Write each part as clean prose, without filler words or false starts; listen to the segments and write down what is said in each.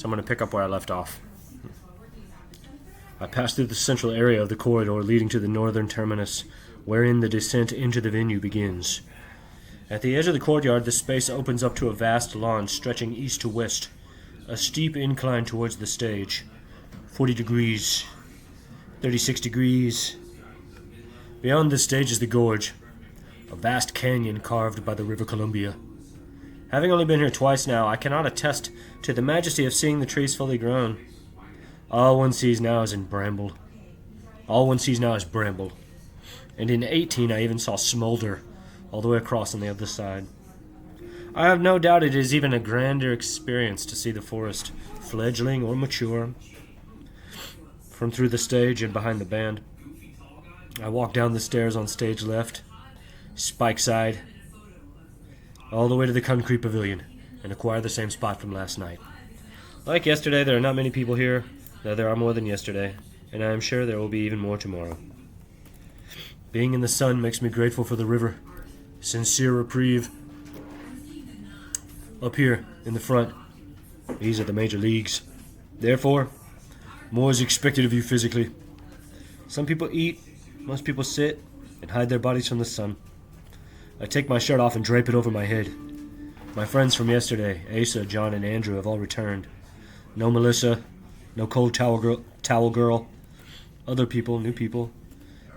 so I'm going to pick up where I left off. I passed through the central area of the corridor leading to the northern terminus, wherein the descent into the venue begins. At the edge of the courtyard, the space opens up to a vast lawn stretching east to west, a steep incline towards the stage. 40 degrees, 36 degrees. Beyond the stage is the gorge, a vast canyon carved by the River Columbia. Having only been here twice now, I cannot attest to the majesty of seeing the trees fully grown. All one sees now is bramble. And in 18 I even saw smolder, all the way across on the other side. I have no doubt it is even a grander experience to see the forest, fledgling or mature, from through the stage and behind the band. I walk down the stairs on stage left, spike side, all the way to the concrete pavilion, and acquire the same spot from last night. Like yesterday, there are not many people here, though there are more than yesterday, and I am sure there will be even more tomorrow. Being in the sun makes me grateful for the river. Sincere reprieve. Up here, in the front, these are the major leagues. Therefore, more is expected of you physically. Some people eat, most people sit, and hide their bodies from the sun. I take my shirt off and drape it over my head. My friends from yesterday, Asa, John, and Andrew, have all returned. No Melissa, no cold towel girl. Other people, new people,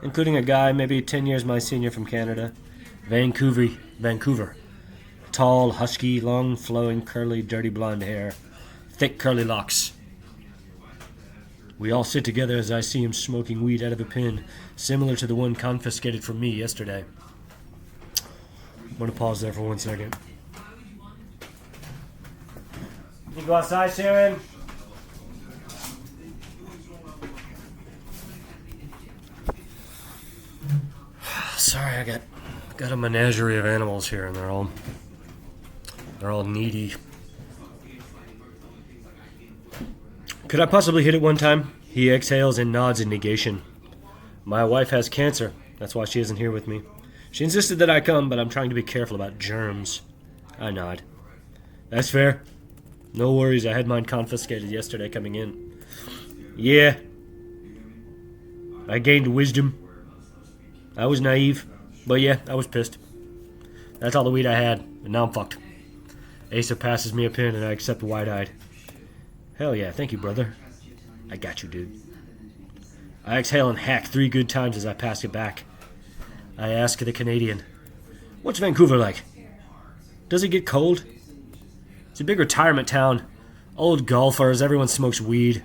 including a guy maybe 10 years my senior from Canada. Vancouver. Tall, husky, long, flowing, curly, dirty blonde hair. Thick, curly locks. We all sit together as I see him smoking weed out of a pen, similar to the one confiscated from me yesterday. I'm going to pause there for 1 second. You go outside, Sharon? Sorry, I got a menagerie of animals here, and they're all needy. Could I possibly hit it one time? He exhales and nods in negation. My wife has cancer. That's why she isn't here with me. She insisted that I come, but I'm trying to be careful about germs. I nod. That's fair. No worries, I had mine confiscated yesterday coming in. Yeah. I gained wisdom. I was naive, but yeah, I was pissed. That's all the weed I had, and now I'm fucked. Asa passes me a pen, and I accept wide-eyed. Hell yeah, thank you, brother. I got you, dude. I exhale and hack 3 good times as I pass it back. I ask the Canadian, what's Vancouver like? Does it get cold? It's a big retirement town. Old golfers, everyone smokes weed.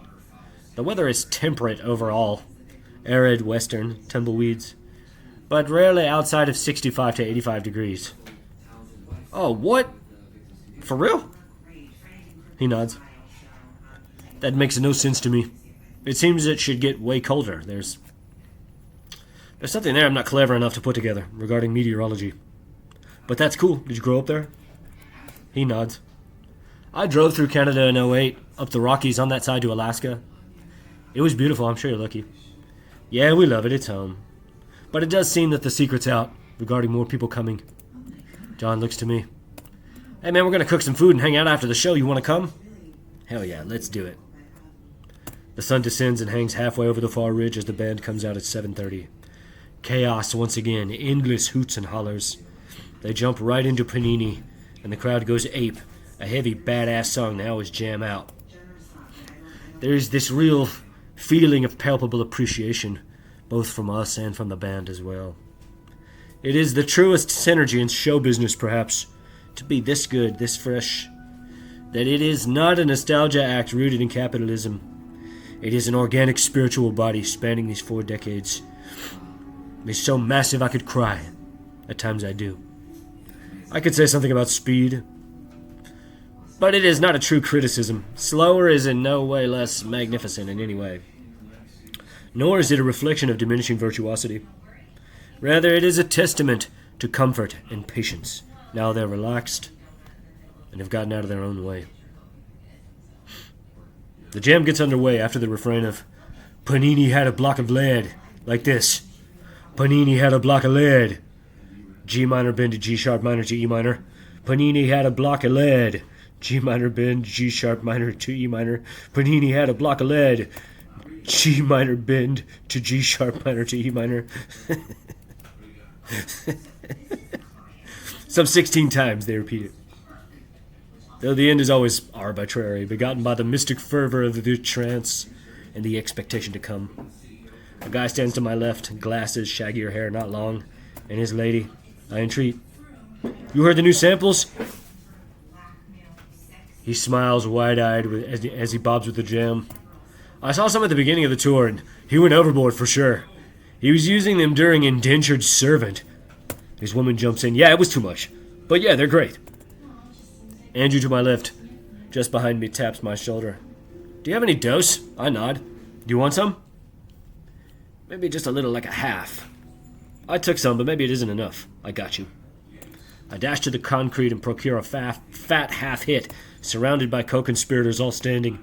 The weather is temperate overall. Arid, western, tumbleweeds. But rarely outside of 65 to 85 degrees. Oh, what? For real? He nods. That makes no sense to me. It seems it should get way colder. There's something there I'm not clever enough to put together regarding meteorology. But that's cool. Did you grow up there? He nods. I drove through Canada in '08, up the Rockies on that side to Alaska. It was beautiful, I'm sure you're lucky. Yeah, we love it, it's home. But it does seem that the secret's out regarding more people coming. John looks to me. Hey man, we're gonna cook some food and hang out after the show. You wanna come? Hell yeah, let's do it. The sun descends and hangs halfway over the far ridge as the band comes out at 7:30. Chaos once again, endless hoots and hollers. They jump right into Panini, and the crowd goes ape. A heavy, badass song they always jam out. There is this real feeling of palpable appreciation, both from us and from the band as well. It is the truest synergy in show business, perhaps, to be this good, this fresh, that it is not a nostalgia act rooted in capitalism. It is an organic spiritual body spanning these 4 decades. It is so massive I could cry. At times I do. I could say something about speed, but it is not a true criticism. Slower is in no way less magnificent in any way. Nor is it a reflection of diminishing virtuosity. Rather, it is a testament to comfort and patience. Now they're relaxed and have gotten out of their own way. The jam gets underway after the refrain of Panini had a block of lead, like this. Panini had a block of lead. G minor bend to G sharp minor to E minor. Panini had a block of lead. G minor bend, G sharp minor to E minor. Panini had a block of lead. G minor bend to G sharp minor to E minor. Some 16 times they repeat it. Though the end is always arbitrary, begotten by the mystic fervor of the trance and the expectation to come. A guy stands to my left, glasses, shaggier hair, not long, and his lady. I entreat. You heard the new samples? He smiles wide-eyed as he bobs with the jam. I saw some at the beginning of the tour, and he went overboard for sure. He was using them during Indentured Servant. His woman jumps in. Yeah, it was too much. But yeah, they're great. Andrew to my left, just behind me, taps my shoulder. Do you have any dose? I nod. Do you want some? Maybe just a little, like a half. I took some, but maybe it isn't enough. I got you. I dash to the concrete and procure a fat half hit, surrounded by co-conspirators all standing.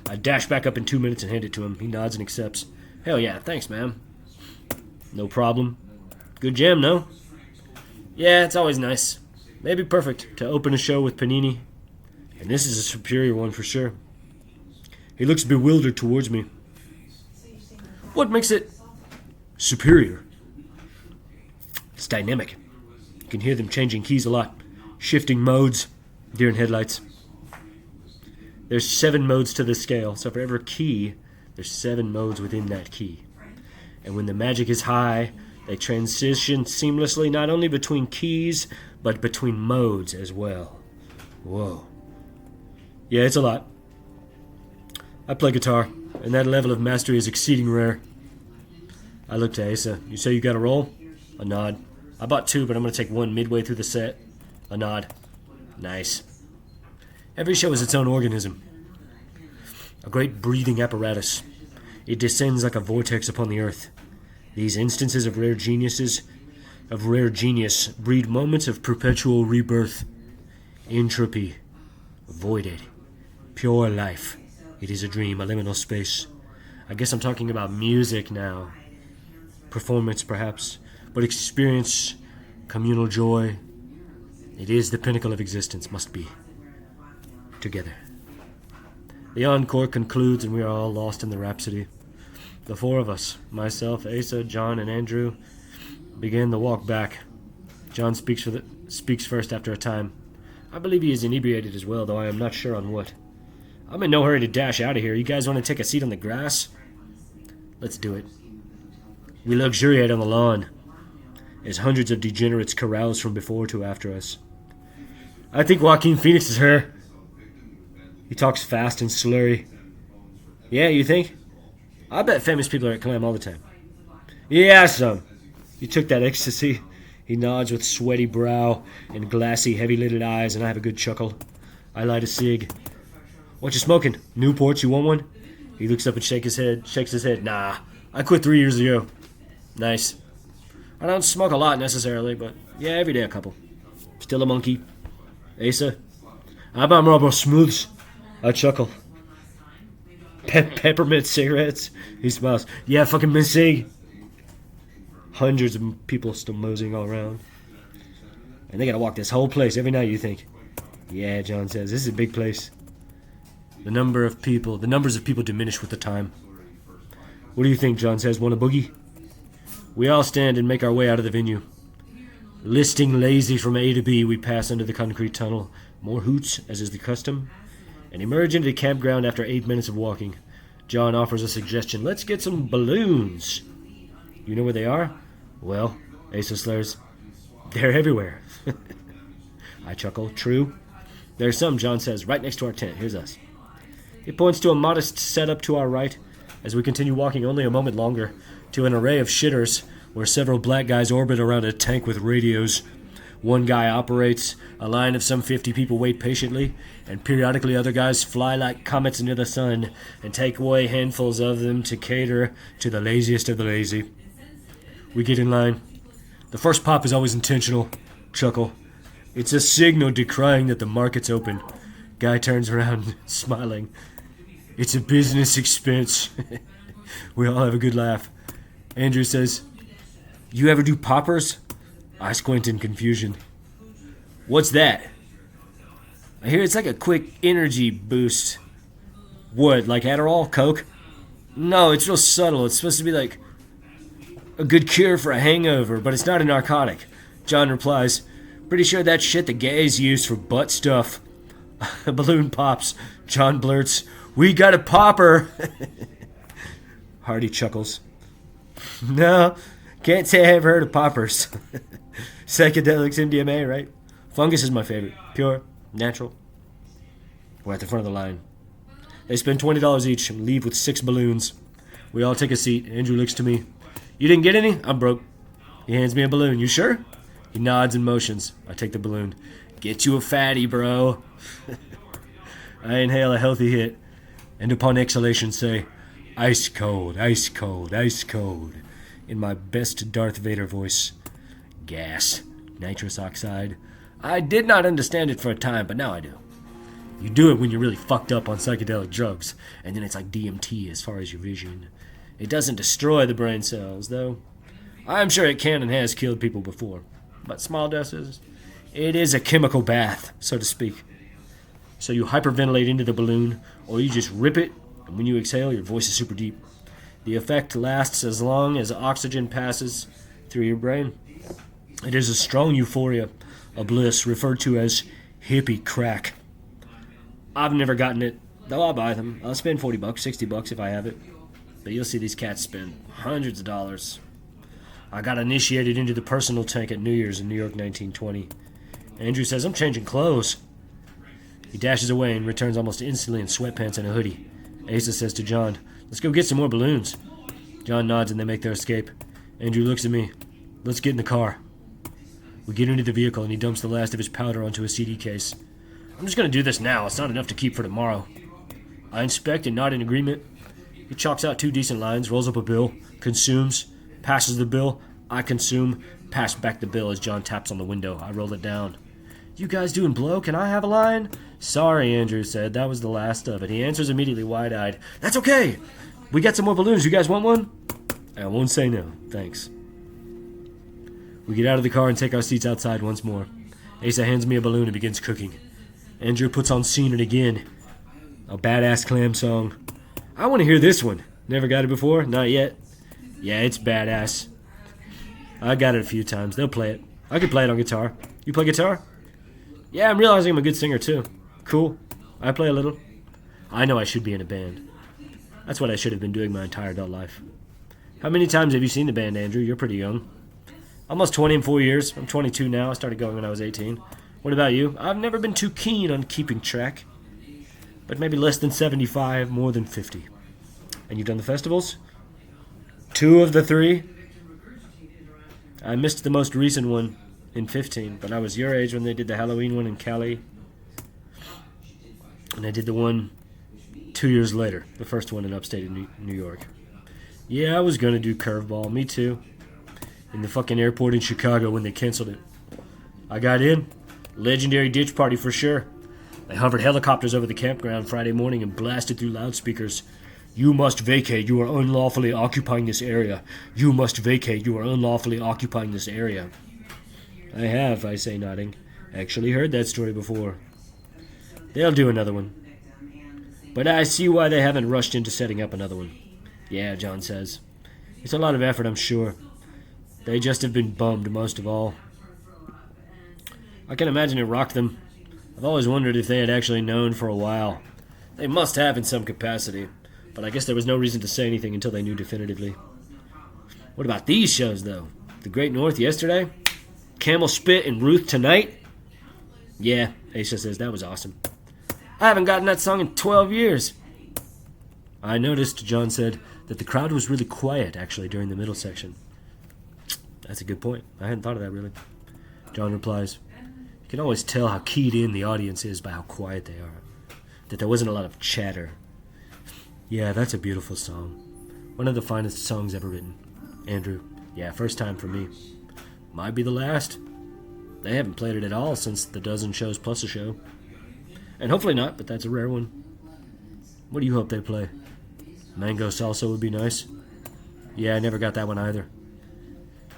I dash back up in 2 minutes and hand it to him. He nods and accepts. Hell yeah, thanks, ma'am. No problem. Good jam, no? Yeah, it's always nice. Maybe perfect to open a show with Panini. And this is a superior one for sure. He looks bewildered towards me. What makes it superior? It's dynamic. You can hear them changing keys a lot. Shifting modes. Deer in headlights. There's 7 modes to the scale, so for every key, there's 7 modes within that key. And when the magic is high, they transition seamlessly not only between keys, but between modes as well. Whoa. Yeah, it's a lot. I play guitar, and that level of mastery is exceeding rare. I look to Asa. You say you got a roll? A nod. I bought 2, but I'm going to take 1 midway through the set. A nod. Nice. Every show is its own organism. A great breathing apparatus. It descends like a vortex upon the earth. These instances of rare genius breed moments of perpetual rebirth. Entropy. Voided. Pure life. It is a dream, a liminal space. I guess I'm talking about music now. Performance, perhaps. But experience, communal joy. It is the pinnacle of existence, must be. Together. The encore concludes and we are all lost in the rhapsody. The 4 of us, myself, Asa, John, and Andrew, begin the walk back. John speaks first after a time. I believe he is inebriated as well, though I am not sure on what. I'm in no hurry to dash out of here. You guys want to take a seat on the grass? Let's do it. We luxuriate on the lawn, as hundreds of degenerates carouse from before to after us. I think Joaquin Phoenix is her. He talks fast and slurry. Yeah, you think? I bet famous people are at Clam all the time. Yeah, some. You took that ecstasy. He nods with sweaty brow and glassy, heavy-lidded eyes, and I have a good chuckle. I light a cig. What you smoking? Newports, you want one? He looks up and shakes his head. Nah, I quit 3 years ago. Nice. I don't smoke a lot necessarily, but yeah, every day a couple. Still a monkey. Asa? I buy Marlboro Smooths. I chuckle. Peppermint cigarettes? He smiles. Yeah, fucking Miss Sig. Hundreds of people still moseying all around. And they gotta walk this whole place every night, you think. Yeah, John says, this is a big place. The numbers of people diminish with the time. What do you think, John says, want a boogie? We all stand and make our way out of the venue. Listing lazy from A to B, we pass under the concrete tunnel. More hoots, as is the custom, and emerge into the campground after 8 minutes of walking. John offers a suggestion. Let's get some balloons. You know where they are? Well, Asa slurs. They're everywhere. I chuckle. True. There's some, John says, right next to our tent. Here's us. He points to a modest setup to our right as we continue walking only a moment longer to an array of shitters where several black guys orbit around a tank with radios. One guy operates, a line of some 50 people wait patiently, and periodically other guys fly like comets into the sun and take away handfuls of them to cater to the laziest of the lazy. We get in line. The first pop is always intentional. Chuckle. It's a signal decrying that the market's open. Guy turns around, smiling. It's a business expense. We all have a good laugh. Andrew says, You ever do poppers? I squint in confusion. What's that? I hear it's like a quick energy boost. What, like Adderall? Coke? No, it's real subtle. It's supposed to be like a good cure for a hangover, but it's not a narcotic. John replies, pretty sure that shit the gays use for butt stuff. A balloon pops. John blurts, we got a popper. Hardy chuckles. No, can't say I ever heard of poppers. Psychedelics, MDMA, right? Fungus is my favorite. Pure, natural. We're at the front of the line. They spend $20 each and leave with 6 balloons. We all take a seat. Andrew looks to me. You didn't get any? I'm broke. He hands me a balloon. You sure? He nods and motions. I take the balloon. Get you a fatty, bro. I inhale a healthy hit, and upon exhalation say, ice cold, ice cold, ice cold, in my best Darth Vader voice. Gas. Nitrous oxide. I did not understand it for a time, but now I do. You do it when you're really fucked up on psychedelic drugs, and then it's like DMT as far as your vision. It doesn't destroy the brain cells, though. I'm sure it can and has killed people before. But small doses, it is a chemical bath, so to speak. So you hyperventilate into the balloon, or you just rip it, and when you exhale, your voice is super deep. The effect lasts as long as oxygen passes through your brain. It is a strong euphoria, a bliss referred to as hippie crack. I've never gotten it, though I'll buy them. I'll spend $40, $60 if I have it. But you'll see these cats spend hundreds of dollars. I got initiated into the personal tank at New Year's in New York 1920. Andrew says, I'm changing clothes. He dashes away and returns almost instantly in sweatpants and a hoodie. Asa says to John, let's go get some more balloons. John nods and they make their escape. Andrew looks at me. Let's get in the car. We get into the vehicle and he dumps the last of his powder onto a CD case. I'm just going to do this now. It's not enough to keep for tomorrow. I inspect and nod in agreement. He chalks out 2 decent lines, rolls up a bill, consumes, passes the bill. I consume, pass back the bill as John taps on the window. I roll it down. You guys doing blow? Can I have a line? Sorry, Andrew said. That was the last of it. He answers immediately, wide-eyed. That's okay. We got some more balloons. You guys want one? I won't say no. Thanks. We get out of the car and take our seats outside once more. Asa hands me a balloon and begins cooking. Andrew puts on Seen It Again, a badass clam song. I want to hear this one. Never got it before? Not yet. Yeah, it's badass. I got it a few times. They'll play it. I can play it on guitar. You play guitar? Yeah, I'm realizing I'm a good singer too. Cool. I play a little. I know I should be in a band. That's what I should have been doing my entire adult life. How many times have you seen the band, Andrew? You're pretty young. Almost 20 in 4 years. I'm 22 now. I started going when I was 18. What about you? I've never been too keen on keeping track. But maybe less than 75, more than 50. And you've done the festivals? 2 of the 3? I missed the most recent one in 15, but I was your age when they did the Halloween one in Cali. And I did the one 2 years later, the first one in upstate New York. Yeah, I was going to do Curveball. Me too. In the fucking airport in Chicago when they canceled it. I got in. Legendary ditch party for sure. They hovered helicopters over the campground Friday morning and blasted through loudspeakers. You must vacate. You are unlawfully occupying this area. You must vacate. You are unlawfully occupying this area. I have, I say, nodding. Actually heard that story before. They'll do another one. But I see why they haven't rushed into setting up another one. Yeah, John says. It's a lot of effort, I'm sure. They just have been bummed most of all. I can imagine it rocked them. I've always wondered if they had actually known for a while. They must have in some capacity, but I guess there was no reason to say anything until they knew definitively. What about these shows, though? The Great North yesterday? Camel Spit and Ruth tonight? Yeah, Asa says, that was awesome. I haven't gotten that song in 12 years. I noticed, John said, that the crowd was really quiet, actually, during the middle section. That's a good point. I hadn't thought of that, really. John replies, you can always tell how keyed in the audience is by how quiet they are. That there wasn't a lot of chatter. Yeah, that's a beautiful song. One of the finest songs ever written. Andrew, yeah, first time for me. Might be the last. They haven't played it at all since the dozen shows plus a show. And hopefully not, but that's a rare one. What do you hope they play? Mango Salsa would be nice. Yeah, I never got that one either.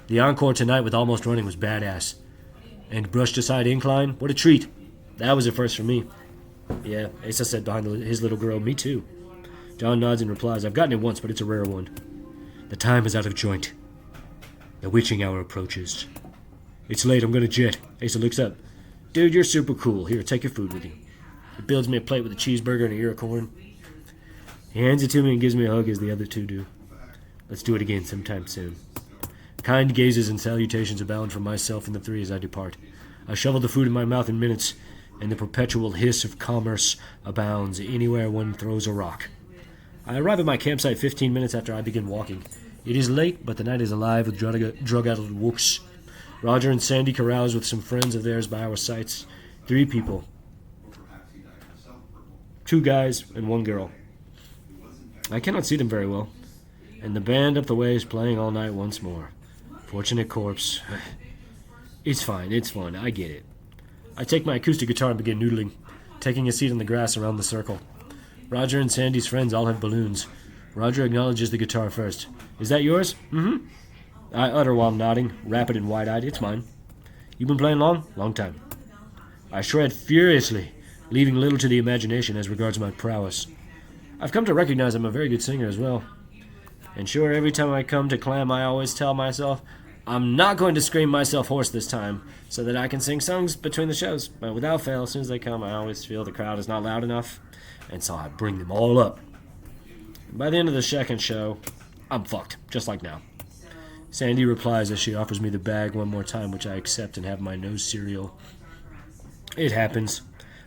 The encore tonight with Almost Running was badass. And Brushed Aside Incline, what a treat. That was a first for me. Yeah, Asa said behind his little girl. Me too. John nods and replies, I've gotten it once, but it's a rare one. The time is out of joint. The witching hour approaches. It's late, I'm gonna jet. Asa looks up. Dude, you're super cool. Here, take your food with you. He builds me a plate with a cheeseburger and a ear of corn. He hands it to me and gives me a hug as the other two do. Let's do it again sometime soon. Kind gazes and salutations abound from myself and the three as I depart. I shovel the food in my mouth in minutes, and the perpetual hiss of commerce abounds anywhere one throws a rock. I arrive at my campsite 15 minutes after I begin walking. It is late, but the night is alive with drug-addled wooks. Roger and Sandy carouse with some friends of theirs by our sites. 3 people. 2 guys and 1 girl. I cannot see them very well. And the band up the way is playing all night once more. Fortunate Corpse. It's fine, I get it. I take my acoustic guitar and begin noodling, taking a seat on the grass around the circle. Roger and Sandy's friends all have balloons. Roger acknowledges the guitar first. Is that yours? Mm-hmm. I utter while nodding, rapid and wide-eyed. It's mine. You been playing long? Long time. I shred furiously, leaving little to the imagination as regards my prowess. I've come to recognize I'm a very good singer as well. And sure, every time I come to clam, I always tell myself, I'm not going to scream myself hoarse this time, so that I can sing songs between the shows. But without fail, as soon as they come, I always feel the crowd is not loud enough, and so I bring them all up. By the end of the second show, I'm fucked, just like now. Sandy replies as she offers me the bag one more time, which I accept and have my nose cereal. It happens.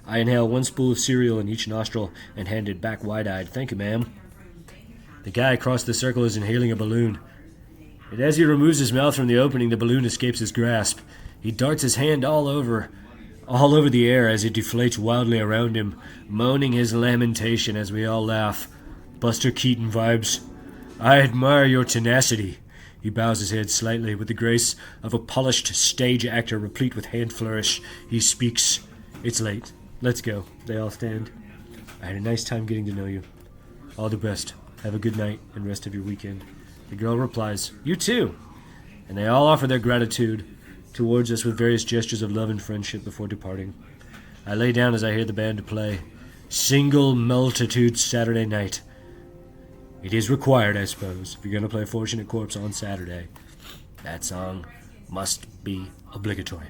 I inhale 1 spool of cereal in each nostril and hand it back wide-eyed. Thank you, ma'am. The guy across the circle is inhaling a balloon. And as he removes his mouth from the opening, the balloon escapes his grasp. He darts his hand all over the air as it deflates wildly around him, moaning his lamentation as we all laugh. Buster Keaton vibes. I admire your tenacity. He bows his head slightly with the grace of a polished stage actor replete with hand flourish. He speaks. It's late. Let's go. They all stand. I had a nice time getting to know you. All the best. Have a good night and rest of your weekend. The girl replies, You too. And they all offer their gratitude towards us with various gestures of love and friendship before departing. I lay down as I hear the band play Single Multitude Saturday Night. It is required, I suppose, if you're going to play Fortunate Corpse on Saturday. That song must be obligatory.